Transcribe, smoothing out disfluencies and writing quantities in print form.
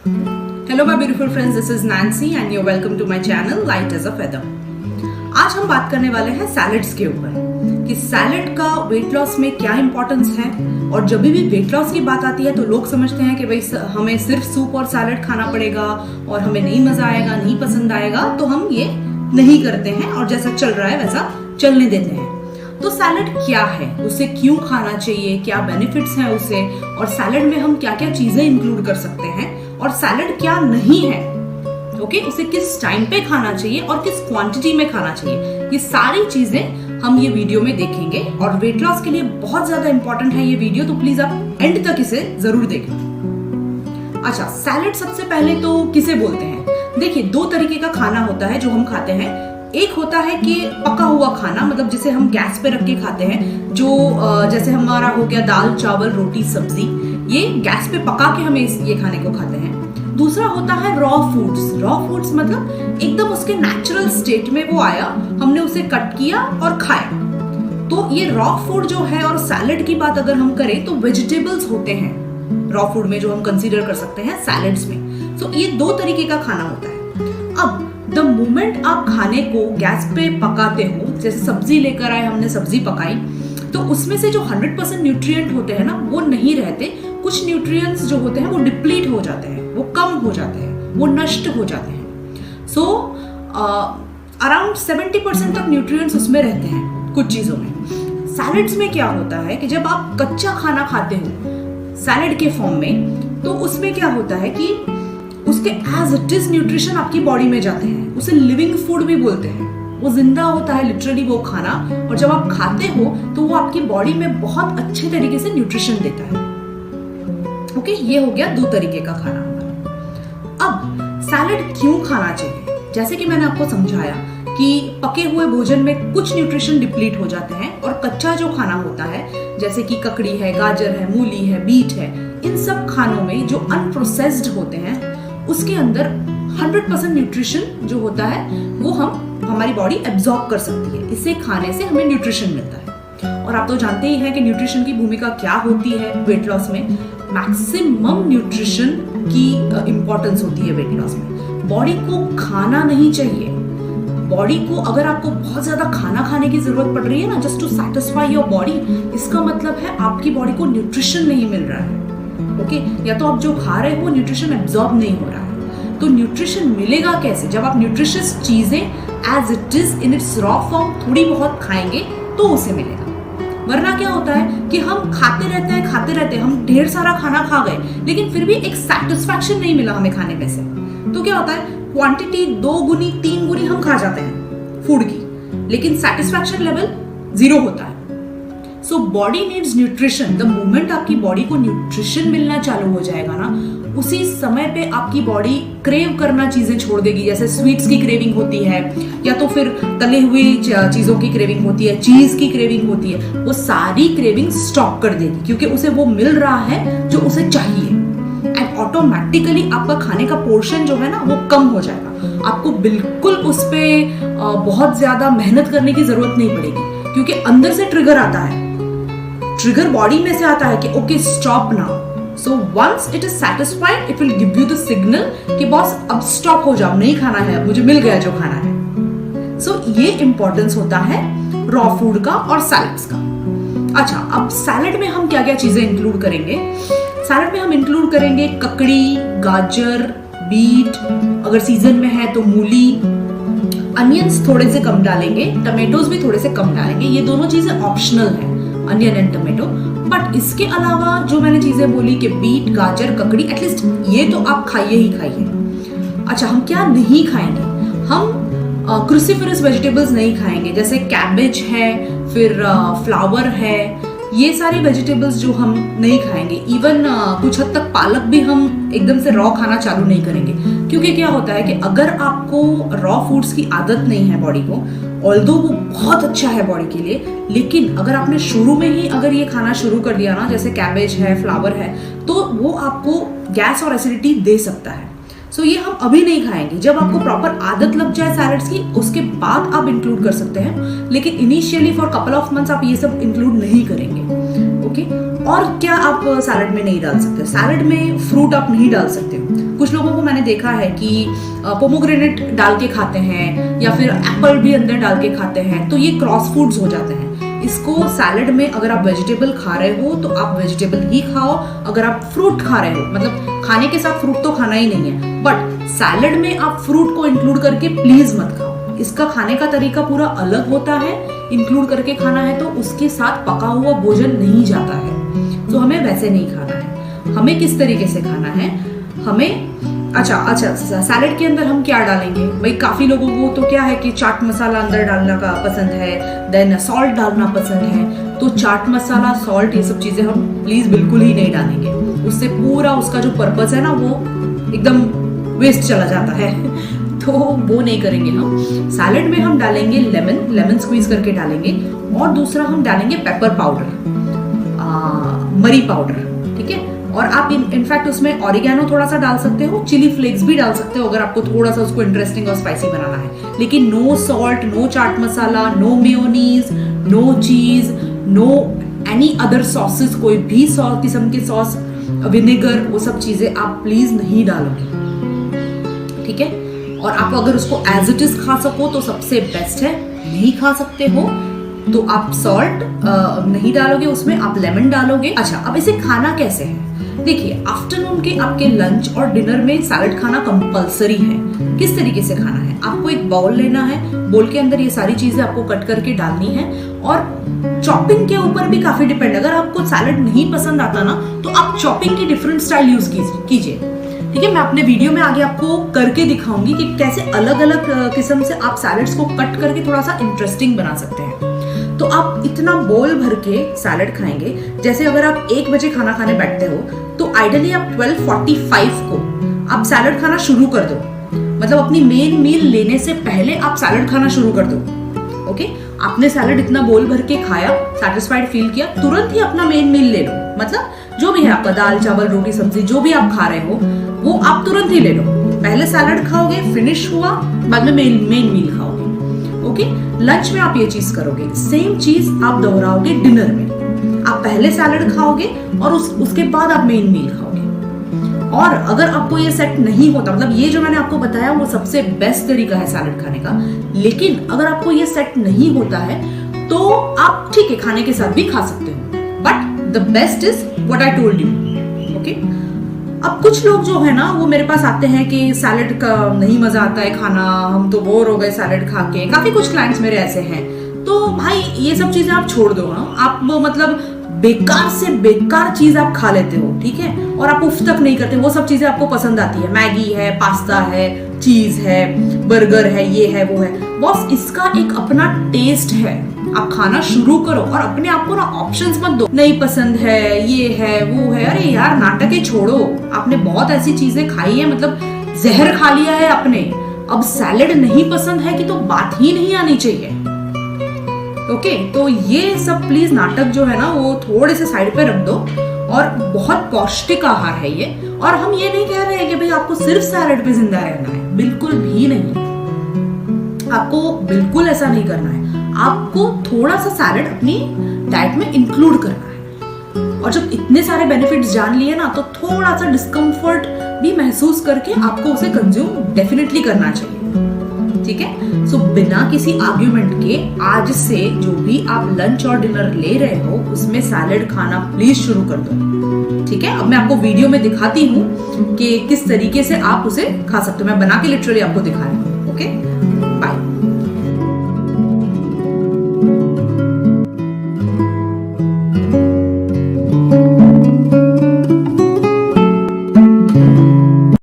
Hello my beautiful friends, this is Nancy and you're welcome to my channel Light as a Feather। आज हम बात करने वाले हैं सैलड्स के ऊपर कि सैलड का वेट लॉस में क्या इंपॉर्टेंस है। और जब भी वेट लॉस की बात आती है तो लोग समझते हैं कि भाई हमें सिर्फ सूप और सैलड खाना पड़ेगा और हमें नहीं मजा आएगा, नहीं पसंद आएगा, तो हम ये नहीं करते हैं और जैसा चल रहा है वैसा चलने देते हैं। तो सैलड क्या है, उसे क्यों खाना चाहिए, क्या बेनिफिट्स हैं उसे, और सैलड में हम क्या क्या चीजें इंक्लूड कर सकते हैं, और सैलड क्या नहीं है, ओके, उसे किस टाइम पे खाना चाहिए और किस क्वांटिटी में खाना चाहिए, ये सारी चीजें हम ये वीडियो में देखेंगे। और वेट लॉस के लिए बहुत ज्यादा इंपॉर्टेंट है ये वीडियो, तो प्लीज आप एंड तक इसे जरूर देखें। अच्छा, सैलड सबसे पहले तो किसे बोलते हैं? देखिए, दो तरीके का खाना होता है जो हम खाते हैं। एक होता है कि पका हुआ खाना, मतलब जिसे हम गैस पे रख के खाते हैं, जो जैसे हमारा हो गया दाल चावल रोटी सब्जी, ये गैस पे पका के हम ये खाने को खाते हैं। दूसरा होता है रॉ फूड्स। रॉ फूड्स मतलब एकदम उसके नेचुरल स्टेट में वो आया, हमने उसे कट किया और खाया। तो ये रॉ फूड जो है, और सैलड की बात अगर हम करें तो वेजिटेबल्स होते हैं रॉ फूड में जो हम कंसीडर कर सकते हैं सैलड्स में। सो ये दो तरीके का खाना होता है। अब द मोमेंट आप खाने को गैस पे पकाते हो, जैसे सब्जी लेकर आए, हमने सब्जी पकाई, तो उसमें से जो 100% न्यूट्रिएंट होते हैं ना, वो नहीं रहते। कुछ न्यूट्रिएंट्स जो होते हैं वो डिप्लीट हो जाते हैं, वो कम हो जाते हैं, वो नष्ट हो जाते हैं। सो अराउंड 70% तक न्यूट्रिएंट्स उसमें रहते हैं कुछ चीजों में। सैलड्स में क्या होता है कि जब आप कच्चा खाना खाते हो सैलड के फॉर्म में, तो उसमें क्या होता है कि उसके एज इट इज न्यूट्रिशन आपकी बॉडी में जाते हैं। उसे लिविंग फूड भी बोलते हैं, वो जिंदा होता है लिटरली वो खाना, और जब आप खाते हो तो वो आपकी बॉडी में बहुत अच्छे तरीके से न्यूट्रिशन देता है। ओके, ये हो गया दो तरीके का खाना हमारा। अब सैलड क्यों खाना चाहिए? जैसे कि मैंने आपको समझाया कि पके हुए भोजन में कुछ न्यूट्रिशन डिप्लीट हो जाते हैं, और कच्चा जो खाना होता है जैसे कि ककड़ी है, गाजर है, मूली है, बीट है, इन सब खानों में जो अनप्रोसेस्ड होते हैं उसके अंदर 100% न्यूट्रिशन जो होता है वो हमारी बॉडी एब्जॉर्ब कर सकती है। इसे खाने से हमें न्यूट्रिशन मिलता है। और आप तो जानते ही हैं कि न्यूट्रिशन की भूमिका क्या होती है वेट लॉस में। मैक्सिमम न्यूट्रिशन की इंपॉर्टेंस होती है वेट लॉस में। बॉडी को खाना नहीं चाहिए। बॉडी को, अगर आपको बहुत ज्यादा खाना खाने की जरूरत पड़ रही है ना, just to satisfy your body, इसका मतलब है आपकी बॉडी को न्यूट्रिशन नहीं मिल रहा है। ओके, या तो आप जो खा रहे हो न्यूट्रिशन एब्जॉर्ब नहीं हो रहा है। तो न्यूट्रिशन मिलेगा कैसे? जब आप न्यूट्रिशियस चीजें as it is in its raw form थोड़ी बहुत खाएंगे तो उसे मिलेगा। वरना क्या होता है कि हम खाते रहते हैं, हम ढेर सारा खाना खा गए, लेकिन फिर भी एक सेटिस्फैक्शन नहीं मिला हमें खाने में से। तो क्या होता है, क्वांटिटी 2 गुनी 3 गुनी हम खा जाते हैं फूड की, लेकिन सेटिस्फैक्शन लेवल 0 होता है। So body needs nutrition. The moment आपकी बॉडी को न्यूट्रिशन मिलना चालू हो जाएगा ना, उसी समय पे आपकी बॉडी क्रेव करना चीजें छोड़ देगी। जैसे स्वीट्स की क्रेविंग होती है, या तो फिर तले हुई चीजों की क्रेविंग होती है, चीज की क्रेविंग होती है, वो सारी क्रेविंग स्टॉप कर देगी, क्योंकि उसे वो मिल रहा है जो उसे चाहिए। एंड ऑटोमेटिकली आपका खाने का पोर्शन जो है ना वो कम हो जाएगा। आपको बिल्कुल उस पर बहुत ज्यादा मेहनत करने की जरूरत नहीं पड़ेगी, क्योंकि अंदर से ट्रिगर आता है, ट्रिगर बॉडी में से आता है कि okay stop now. So once it is satisfied, it will give you the signal कि बॉस अब स्टॉप हो जाओ, नहीं खाना है, मुझे मिल गया जो खाना है। सो ये इंपॉर्टेंस होता है रॉ फूड का और सैलड्स का। अच्छा, अब सैलड में हम क्या क्या चीजें इंक्लूड करेंगे? सैलड में हम इंक्लूड करेंगे ककड़ी, गाजर, बीट, अगर सीजन में है तो मूली, अनियंस थोड़े से कम डालेंगे, टमेटोज भी थोड़े से कम डालेंगे। ये दोनों चीजें ऑप्शनल है, अनियन एंड टमेटो। बट इसके अलावा जो मैंने चीजें बोली कि बीट, गाजर, ककड़ी, एटलीस्ट ये तो आप खाइए ही खाइए। अच्छा, हम क्या नहीं खाएंगे? हम क्रूसिफरस वेजिटेबल्स नहीं खाएंगे, जैसे कैबेज है, फिर फ्लावर है, ये सारे वेजिटेबल्स जो हम नहीं खाएंगे। इवन कुछ हद तक पालक भी हम एकदम से रॉ खाना चालू नहीं करेंगे, क्योंकि क्या होता है कि अगर आपको रॉ फूड्स की आदत नहीं है बॉडी को, ऑल्दो वो बहुत अच्छा है बॉडी के लिए, लेकिन अगर आपने शुरू में ही अगर ये खाना शुरू कर दिया ना, जैसे कैबेज है, फ्लावर है, तो वो आपको गैस और एसिडिटी दे सकता है। सो ये हम अभी नहीं खाएंगे। जब आपको प्रॉपर आदत लग जाए सैलड्स की, उसके बाद आप इंक्लूड कर सकते हैं, लेकिन initially for couple of months आप ये सब इंक्लूड नहीं करेंगे। ओके, और क्या आप सैलड में नहीं डाल सकते? सैलड में फ्रूट आप नहीं डाल सकते हो। कुछ लोगों को मैंने देखा है कि पोमोग्रेनेट डाल के खाते हैं या फिर एप्पल भी अंदर डाल के खाते हैं, तो ये क्रॉस फूड्स हो जाते हैं। इसको सैलड में अगर आप वेजिटेबल खा रहे हो तो आप वेजिटेबल ही खाओ। अगर आप फ्रूट खा रहे हो, मतलब खाने के साथ फ्रूट तो खाना ही नहीं है, बट सैलड में आप फ्रूट को इंक्लूड करके प्लीज मत खाओ। इसका खाने का तरीका पूरा अलग होता है। इंक्लूड करके खाना है तो उसके साथ पका हुआ भोजन नहीं जाता है, तो हमें वैसे नहीं खाना है। हमें किस तरीके से खाना है? हमें अच्छा सैलेड के अंदर हम क्या डालेंगे भाई? काफी लोगों को तो क्या है कि चाट मसाला अंदर डालना का पसंद है, देन सॉल्ट डालना पसंद है। तो चाट मसाला, सॉल्ट, ये सब चीजें हम प्लीज बिल्कुल ही नहीं डालेंगे। उससे पूरा उसका जो पर्पस है ना वो एकदम वेस्ट चला जाता है तो वो नहीं करेंगे हम। सैलेड में हम डालेंगे लेमन स्क्वीज करके डालेंगे, और दूसरा हम डालेंगे पेपर पाउडर, मरी पाउडर, ठीक है। और आप इनफैक्ट उसमें ऑरिगेनो थोड़ा सा डाल सकते हो, चिली फ्लेक्स भी डाल सकते हो अगर आपको थोड़ा सा उसको इंटरेस्टिंग और स्पाइसी बनाना है। लेकिन no salt, no chaat masala, no mayonnaise, no चीज, नो एनी अदर सॉसेस, कोई भी किस्म के सॉस, विनेगर, वो सब चीजें आप प्लीज नहीं डालोगे, ठीक है। और आप अगर उसको एज इट इज खा सको तो सबसे बेस्ट है। नहीं खा सकते हो तो आप सॉल्ट नहीं डालोगे उसमें, आप लेमन डालोगे। अच्छा, अब इसे खाना कैसे है? देखिए, आफ्टरनून के आपके लंच और डिनर में सैलेड खाना कंपलसरी है। किस तरीके से खाना है? आपको एक बाउल लेना है, बाउल के अंदर ये सारी चीजें आपको कट करके डालनी है, और चॉपिंग के ऊपर भी काफी डिपेंड। अगर आपको सैलेड नहीं पसंद आता ना तो आप चॉपिंग की डिफरेंट स्टाइल यूज कीजिए, ठीक है। मैं अपने वीडियो में आगे आपको करके दिखाऊंगी कि कैसे अलग अलग किस्म से आप सैलेड्स को कट करके थोड़ा सा इंटरेस्टिंग बना सकते हैं। तो आप इतना बोल भर के सैलेड खाएंगे, जैसे अगर आप 1 बजे खाना खाने बैठते हो तो आइडियली आप 12:45 को आप सैलेड खाना शुरू कर दो। मतलब अपनी मेन मील लेने से पहले आप सैलेड खाना शुरू कर दो। ओके, आपने सैलेड इतना बोल भर के खाया, सेटिस्फाइड फील किया, तुरंत ही अपना मेन मील ले लो। मतलब जो भी है आपका, दाल चावल रोटी सब्जी जो भी आप खा रहे हो वो आप तुरंत ही ले लो। पहले सैलेड खाओगे, फिनिश हुआ, बाद में मेन मील खाओगे। ओके, लंच में आप ये चीज करोगे। सेम चीज आप दोहराओगे डिनर में। आप पहले सैलेड खाओगे और उसके बाद आप मेन मील खाओगे। और अगर आपको ये सेट नहीं होता, मतलब ये जो मैंने आपको बताया वो सबसे बेस्ट तरीका है सैलेड खाने का, लेकिन अगर आपको ये सेट नहीं होता है तो आप ठीक है खाने के साथ भी खा सकते हो, but the best is what I told you. Okay, अब कुछ लोग जो है ना वो मेरे पास आते हैं कि सैलेड का नहीं मजा आता है खाना, हम तो बोर हो गए सैलेड खा के। काफी कुछ क्लाइंट्स मेरे ऐसे हैं। तो भाई ये सब चीजें आप छोड़ दो ना। आप मतलब बेकार से बेकार चीज आप खा लेते हो, ठीक है, और आप उफ तक नहीं करते। वो सब चीजें आपको पसंद आती है, मैगी है, पास्ता है, चीज है, बर्गर है, ये है, वो है। बॉस, इसका एक अपना टेस्ट है। आप खाना शुरू करो और अपने आप को ना ऑप्शंस मत दो, नहीं पसंद है, ये है, वो है। अरे यार, नाटक ही छोड़ो। आपने बहुत ऐसी चीजें खाई है, मतलब जहर खा लिया है आपने। अब सैलेड नहीं पसंद है कि तो बात ही नहीं आनी चाहिए। ओके, तो ये सब प्लीज नाटक जो है ना वो थोड़े से साइड पे रख दो। और बहुत पौष्टिक आहार है ये। और हम ये नहीं कह रहे हैं कि भाई आपको सिर्फ सैलेड पे जिंदा रहना है, बिल्कुल भी नहीं। आपको बिल्कुल ऐसा नहीं करना है। आपको थोड़ा सा सैलेड अपनी डाइट में इंक्लूड करना है। और जब इतने सारे बेनिफिट्स जान लिए ना तो थोड़ा सा डिस्कम्फर्ट भी महसूस करके आपको उसे कंज्यूम डेफिनेटली करना चाहिए, ठीक है। सो बिना किसी आर्ग्यूमेंट के आज से जो भी आप लंच और डिनर ले रहे हो उसमें सैलेड खाना प्लीज शुरू कर दो, ठीक है। अब मैं आपको वीडियो में दिखाती हूँ कि किस तरीके से आप उसे खा सकते हो। मैं बना के लिटरली आपको दिखा रही हूँ। ओके,